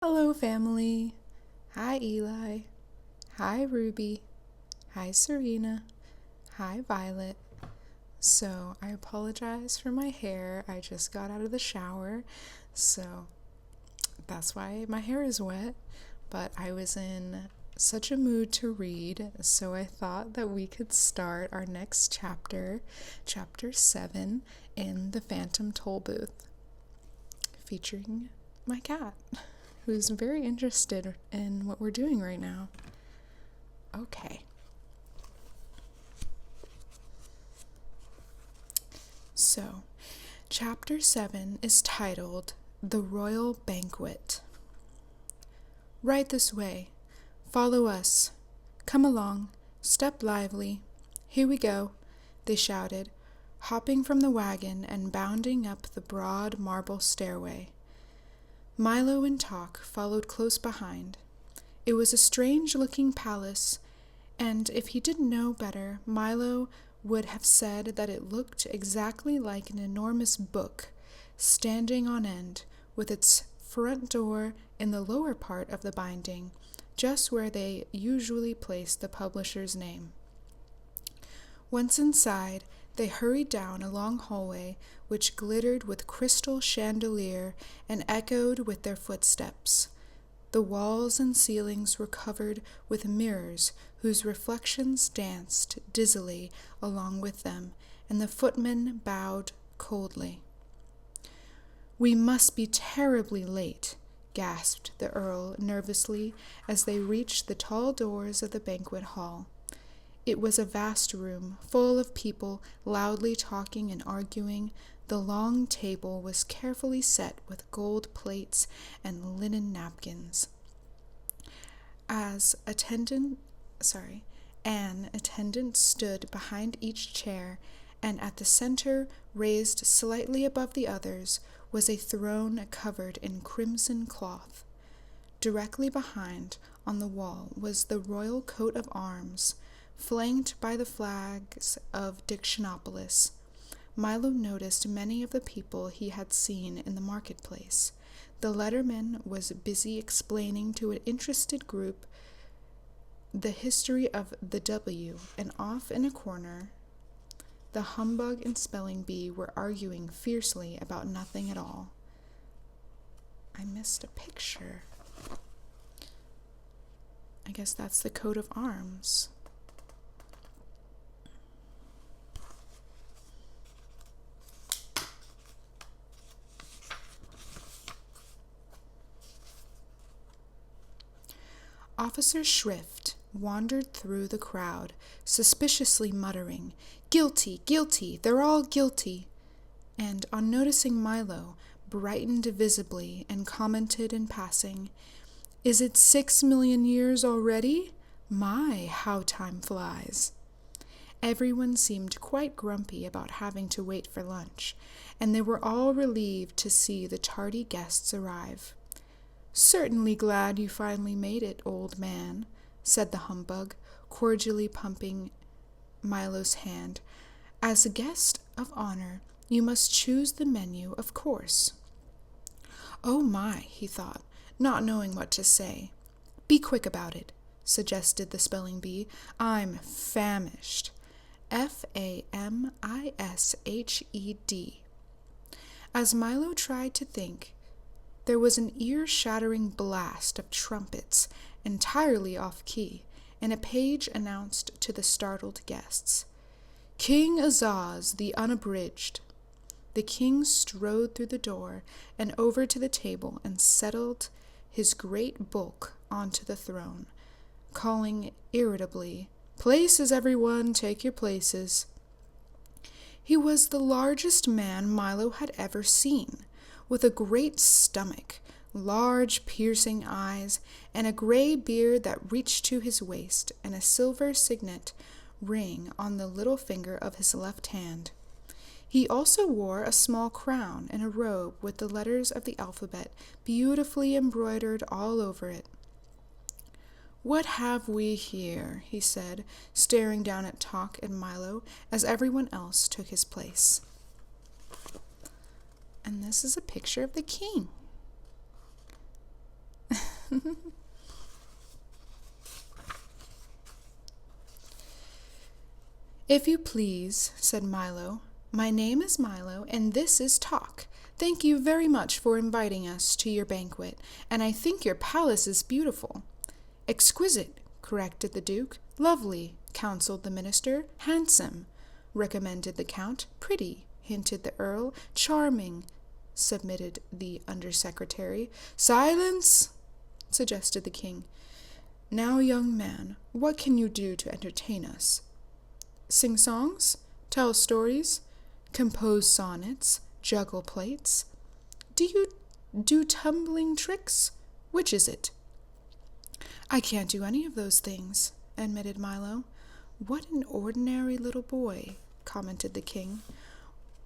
Hello, family. Hi, Eli. Hi, Ruby. Hi, Serena. Hi, Violet. So, I apologize for my hair. I just got out of the shower, so that's why my hair is wet. But I was in such a mood to read, so I thought that we could start our next chapter, chapter 7, in the Phantom Toll Booth, featuring my cat, who's very interested in what we're doing right now. Okay. So, chapter 7 is titled The Royal Banquet. Right this way. Follow us. Come along. Step lively. Here we go, they shouted, hopping from the wagon and bounding up the broad marble stairway. Milo and Tok followed close behind. It was a strange-looking palace, and if he didn't know better, Milo would have said that it looked exactly like an enormous book, standing on end, with its front door in the lower part of the binding, just where they usually place the publisher's name. Once inside, they hurried down a long hallway which glittered with crystal chandelier and echoed with their footsteps. The walls and ceilings were covered with mirrors whose reflections danced dizzily along with them, and the footmen bowed coldly. "We must be terribly late," gasped the Earl nervously as they reached the tall doors of the banquet hall. It was a vast room, full of people loudly talking and arguing. The long table was carefully set with gold plates and linen napkins. An attendant stood behind each chair, and at the center, raised slightly above the others, was a throne covered in crimson cloth. Directly behind, on the wall, was the royal coat of arms, flanked by the flags of Dictionopolis. Milo noticed many of the people he had seen in the marketplace. The letterman was busy explaining to an interested group the history of the W, and off in a corner, the humbug and spelling bee were arguing fiercely about nothing at all. I missed a picture. I guess that's the coat of arms. Officer Shrift wandered through the crowd, suspiciously muttering, "Guilty, guilty, they're all guilty," and on noticing Milo, brightened visibly and commented in passing, "Is it 6 million years already? My, how time flies." Everyone seemed quite grumpy about having to wait for lunch, and they were all relieved to see the tardy guests arrive. "Certainly glad you finally made it, old man," said the humbug, cordially pumping Milo's hand. "As a guest of honor, you must choose the menu, of course." "Oh my," he thought, not knowing what to say. "Be quick about it," suggested the spelling bee. "I'm famished." Famished. As Milo tried to think, there was an ear-shattering blast of trumpets, entirely off-key, and a page announced to the startled guests, "King Azaz, the Unabridged." The king strode through the door and over to the table and settled his great bulk onto the throne, calling irritably, "Places, everyone, take your places." He was the largest man Milo had ever seen, with a great stomach, large piercing eyes, and a gray beard that reached to his waist, and a silver signet ring on the little finger of his left hand. He also wore a small crown and a robe with the letters of the alphabet beautifully embroidered all over it. "What have we here?" he said, staring down at Tok and Milo as everyone else took his place. And this is a picture of the king. If you please, said Milo. My name is Milo, and this is Talk. Thank you very much for inviting us to your banquet, and I think your palace is beautiful. Exquisite, corrected the Duke. Lovely, counseled the minister. Handsome, recommended the Count. Pretty, hinted the Earl. Charming, submitted the Undersecretary. Silence, suggested the King. Now, young man, what can you do to entertain us? Sing songs, tell stories, compose sonnets, juggle plates. Do you do tumbling tricks? Which is it? I can't do any of those things, admitted Milo. What an ordinary little boy, commented the King.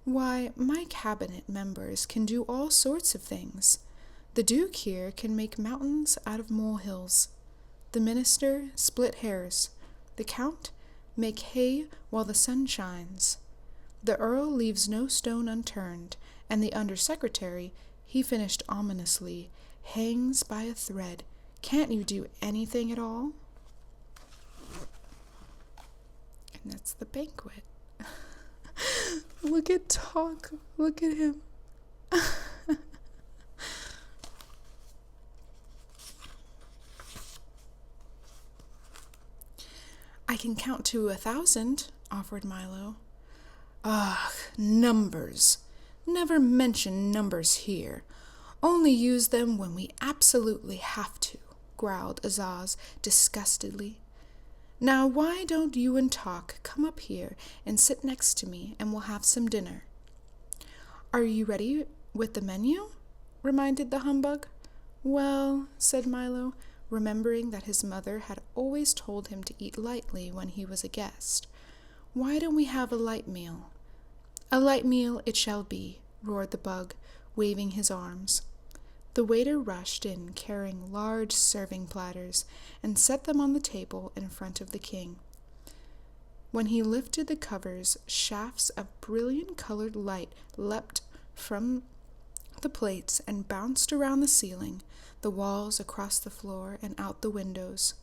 Why, my cabinet members can do all sorts of things. The Duke here can make mountains out of molehills. The minister split hairs. The Count make hay while the sun shines. The Earl leaves no stone unturned, and the Undersecretary, he finished ominously, hangs by a thread. Can't you do anything at all? And that's the banquet. Look at Talk. Look at him. I can count to 1,000, offered Milo. Ugh, numbers. Never mention numbers here. Only use them when we absolutely have to, growled Azaz disgustedly. Now why don't you and Talk come up here and sit next to me, and we'll have some dinner. Are you ready with the menu? Reminded the humbug. Well, said Milo, remembering that his mother had always told him to eat lightly when he was a guest. Why don't we have a light meal? A light meal it shall be, roared the bug, waving his arms. The waiter rushed in carrying large serving platters and set them on the table in front of the King. When he lifted the covers, shafts of brilliant-colored light leapt from the plates and bounced around the ceiling, the walls, across the floor, and out the windows.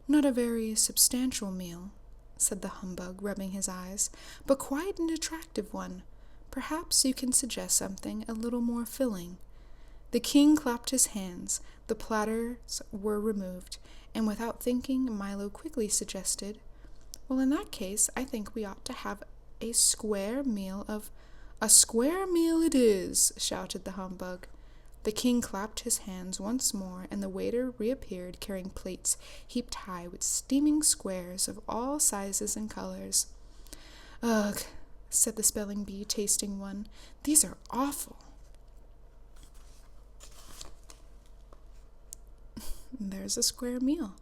Not a very substantial meal, said the humbug, rubbing his eyes, but quite an attractive one. Perhaps you can suggest something a little more filling. The King clapped his hands. The platters were removed, and without thinking, Milo quickly suggested, well, in that case, I think we ought to have a square meal of... A square meal it is, shouted the humbug. The King clapped his hands once more, and the waiter reappeared carrying plates heaped high with steaming squares of all sizes and colors. Ugh, said the spelling bee, tasting one. These are awful. There's a square meal.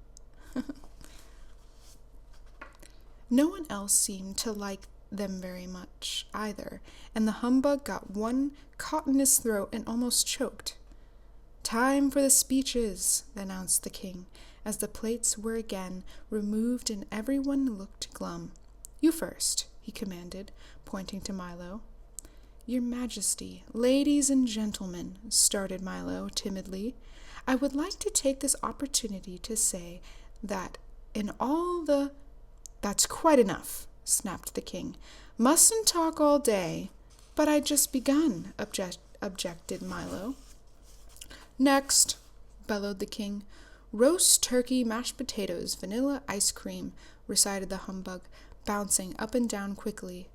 No one else seemed to like them very much either, and the humbug got one caught in his throat and almost choked. Time for the speeches, announced the King, as the plates were again removed and everyone looked glum. You first, he commanded, pointing to Milo. Your Majesty, ladies and gentlemen, started Milo timidly, I would like to take this opportunity to say that in all the... That's quite enough, snapped the King. Mustn't talk all day. But I'd just begun, objected Milo. Next, bellowed the King. Roast turkey, mashed potatoes, vanilla ice cream, recited the humbug, bouncing up and down quickly.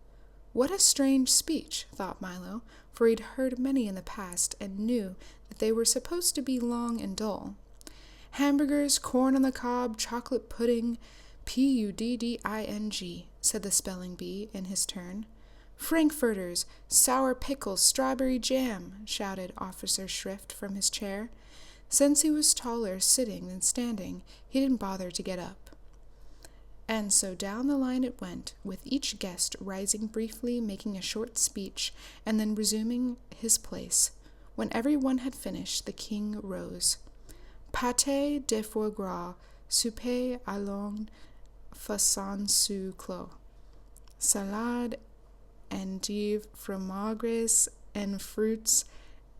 What a strange speech, thought Milo, for he'd heard many in the past and knew that they were supposed to be long and dull. Hamburgers, corn on the cob, chocolate pudding, pudding, said the spelling bee in his turn. Frankfurters, sour pickles, strawberry jam, shouted Officer Shrift from his chair. Since he was taller sitting than standing, he didn't bother to get up. And so down the line it went, with each guest rising briefly, making a short speech, and then resuming his place. When everyone had finished, the King rose. Pâté de foie gras, soupe allong façon sous clos, salade endive, fromagres and fruits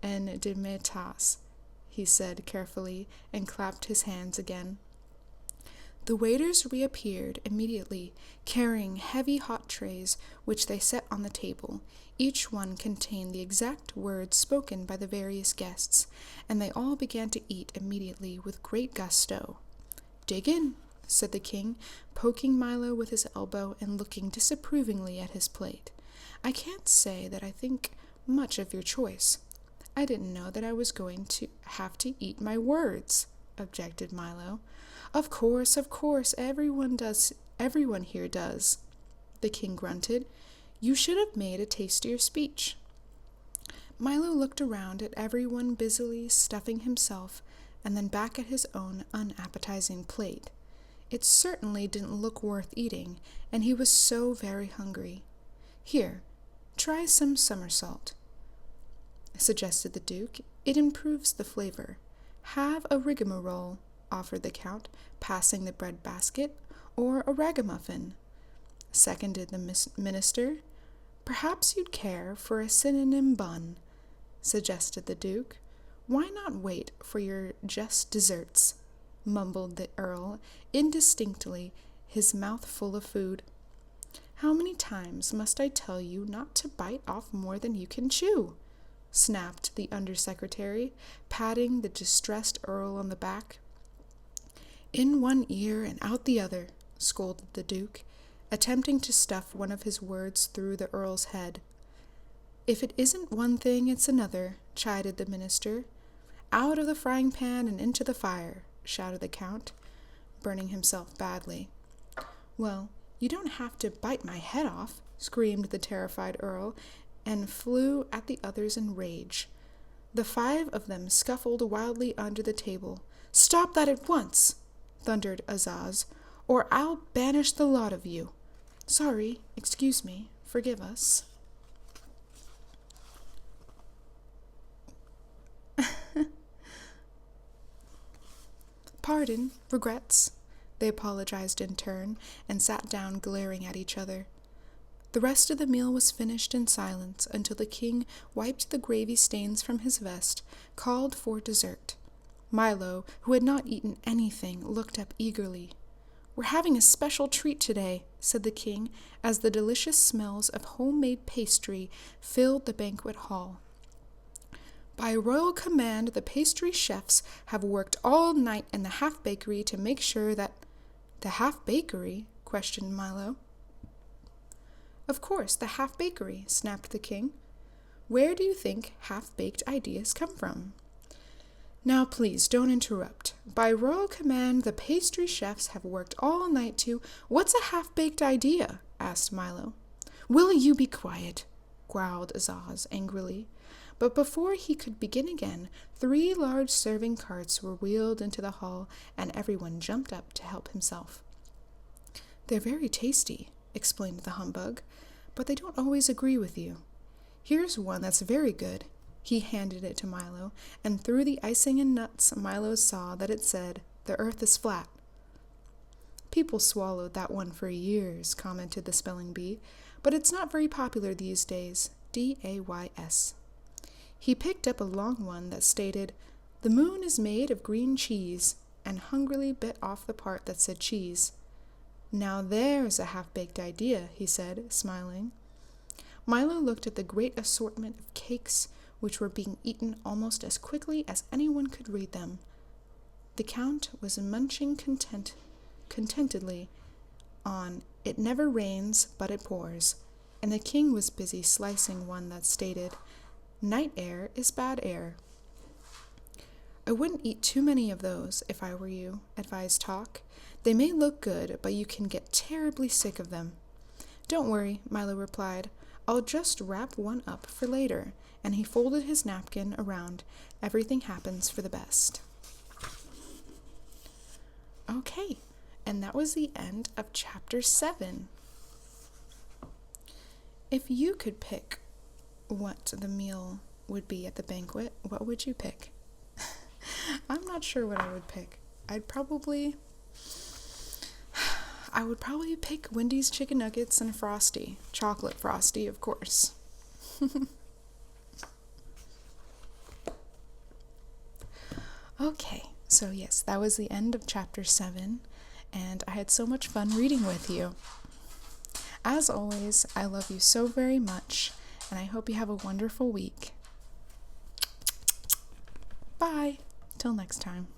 and de metas, he said carefully, and clapped his hands again. The waiters reappeared immediately, carrying heavy hot trays, which they set on the table. Each one contained the exact words spoken by the various guests, and they all began to eat immediately with great gusto. "Dig in," said the king, poking Milo with his elbow and looking disapprovingly at his plate. "I can't say that I think much of your choice." "I didn't know that I was going to have to eat my words," objected Milo. Of course, everyone here does," the king grunted. "You should have made a tastier speech." Milo looked around at everyone busily stuffing himself, and then back at his own unappetizing plate. It certainly didn't look worth eating, and he was so very hungry. "Here, try some somersault," suggested the Duke. "It improves the flavor." "Have a rigmarole," offered the Count, passing the bread basket. "Or a ragamuffin," seconded the minister. "Perhaps you'd care for a synonym bun," suggested the Duke. "Why not wait for your just desserts?" mumbled the Earl, indistinctly, his mouth full of food. "How many times must I tell you not to bite off more than you can chew?" snapped the undersecretary, patting the distressed Earl on the back. "In one ear and out the other," scolded the Duke, attempting to stuff one of his words through the Earl's head. "If it isn't one thing, it's another," chided the minister. "Out of the frying pan and into the fire," shouted the Count, burning himself badly. "Well, you don't have to bite my head off," screamed the terrified Earl, and flew at the others in rage. The 5 of them scuffled wildly under the table. "Stop that at once," thundered Azaz, "or I'll banish the lot of you." "Sorry, excuse me, forgive us." "Pardon, regrets," they apologized in turn, and sat down glaring at each other. The rest of the meal was finished in silence until the king wiped the gravy stains from his vest, called for dessert. Milo, who had not eaten anything, looked up eagerly. "We're having a special treat today," said the king, as the delicious smells of homemade pastry filled the banquet hall. "By royal command, the pastry chefs have worked all night in the half-bakery to make sure that—" "The half-bakery?" questioned Milo. "Of course, the half-bakery," snapped the king. "Where do you think half-baked ideas come from?" "Now please don't interrupt. By royal command, the pastry chefs have worked all night to—" "What's a half-baked idea?" asked Milo. "Will you be quiet?" growled Azaz angrily. But before he could begin again, 3 large serving carts were wheeled into the hall, and everyone jumped up to help himself. "They're very tasty," explained the humbug, "but they don't always agree with you. Here's one that's very good." He handed it to Milo, and through the icing and nuts, Milo saw that it said, "The earth is flat." "People swallowed that one for years," commented the spelling bee, "but it's not very popular these days. Days. He picked up a long one that stated, "The moon is made of green cheese," and hungrily bit off the part that said cheese. "Now there's a half-baked idea," he said, smiling. Milo looked at the great assortment of cakes, which were being eaten almost as quickly as anyone could read them. The Count was munching contentedly on "It never rains, but it pours," and the king was busy slicing one that stated, "Night air is bad air." "I wouldn't eat too many of those if I were you," advised Talk. "They may look good, but you can get terribly sick of them." "Don't worry," Milo replied. "I'll just wrap one up for later," and he folded his napkin around. Everything happens for the best. Okay, and that was the end of chapter 7. If you could pick what the meal would be at the banquet, what would you pick? I'm not sure what I would pick. I would probably pick Wendy's chicken nuggets and Frosty. Chocolate Frosty, of course. Okay, so yes, that was the end of chapter 7, and I had so much fun reading with you. As always, I love you so very much, and I hope you have a wonderful week. Bye. Till next time.